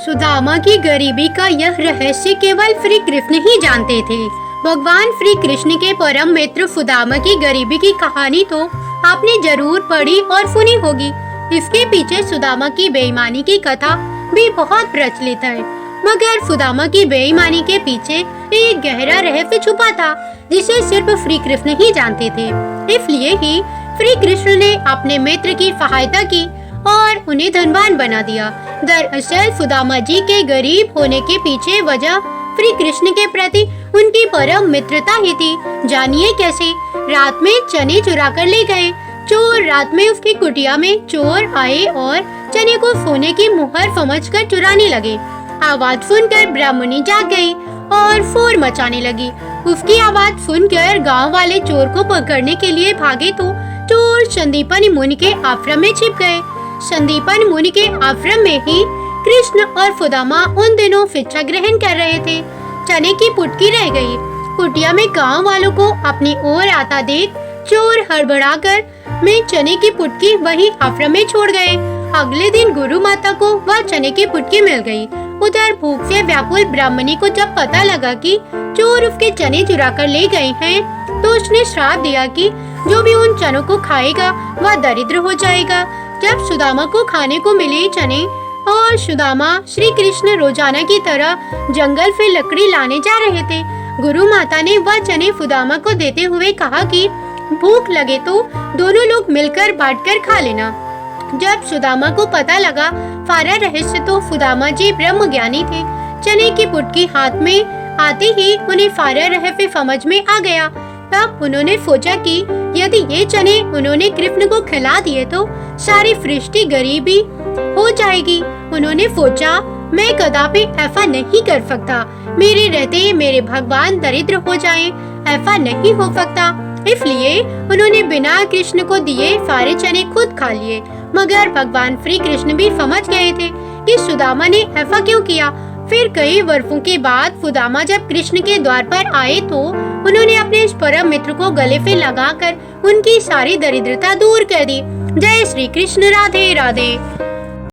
सुदामा की गरीबी का यह रहस्य केवल श्री कृष्ण ही जानते थे। भगवान श्री कृष्ण के परम मित्र सुदामा की गरीबी की कहानी तो आपने जरूर पढ़ी और सुनी होगी। इसके पीछे सुदामा की बेईमानी की कथा भी बहुत प्रचलित है, मगर सुदामा की बेईमानी के पीछे एक गहरा रहस्य छुपा था जिसे सिर्फ श्री कृष्ण ही जानते थे। इसलिए ही श्री कृष्ण ने अपने मित्र की सहायता की और उन्हें धनवान बना दिया। दरअसल सुदामा जी के गरीब होने के पीछे वजह श्री कृष्ण के प्रति उनकी परम मित्रता ही थी। जानिए कैसे। रात में चने चुरा कर ले गए चोर। रात में उसकी कुटिया में चोर आए और चने को सोने की मुहर समझकर चुराने लगे। आवाज सुनकर ब्राह्मणी जाग गई और शोर मचाने लगी। उसकी आवाज सुनकर गांव वाले चोर को पकड़ने के लिए भागे तो चोर संदीपन मुनि के आश्रम में छिप गए। संदीपन मुनि के आश्रम में ही कृष्ण और सुदामा उन दिनों शिक्षा ग्रहण कर रहे थे। चने की पुटकी रह गई। कुटिया में गांव वालों को अपनी ओर आता देख चोर हड़बड़ाकर में चने की पुटकी वही आश्रम में छोड़ गए। अगले दिन गुरु माता को वह चने की पुटकी मिल गई। उधर भूख से व्याकुल ब्राह्मणी को जब पता लगा कि चोर उसके चने चुरा कर ले गए हैं, तो उसने श्राप दिया कि जो भी उन चनों को खाएगा वह दरिद्र हो जाएगा। जब सुदामा को खाने को मिले चने और सुदामा श्री कृष्ण रोजाना की तरह जंगल से लकड़ी लाने जा रहे थे, गुरु माता ने वह चने सुदामा को देते हुए कहा कि भूख लगे तो दोनों लोग मिलकर बांटकर खा लेना। जब सुदामा को पता लगा सारा रहस्य, तो सुदामा जी ब्रह्म ज्ञानी थे। चने की पुटकी हाथ में आते ही उन्हें सारा रहस्य समझ में आ गया। तब उन्होंने सोचा कि यदि ये चने उन्होंने कृष्ण को खिला दिए तो सारी सृष्टि गरीबी हो जाएगी। उन्होंने सोचा मैं कदापि ऐसा नहीं कर सकता। मेरे रहते मेरे भगवान दरिद्र हो जाएं, ऐसा नहीं हो सकता। इसलिए उन्होंने बिना कृष्ण को दिए सारे चने खुद खा लिए। मगर भगवान श्री कृष्ण भी समझ गए थे कि सुदामा ने ऐसा क्यों किया। फिर कई वर्षों के बाद सुदामा जब कृष्ण के द्वार पर आए तो उन्होंने अपने इस परम मित्र को गले पे लगाकर उनकी सारी दरिद्रता दूर कर दी। जय श्री कृष्ण। राधे राधे।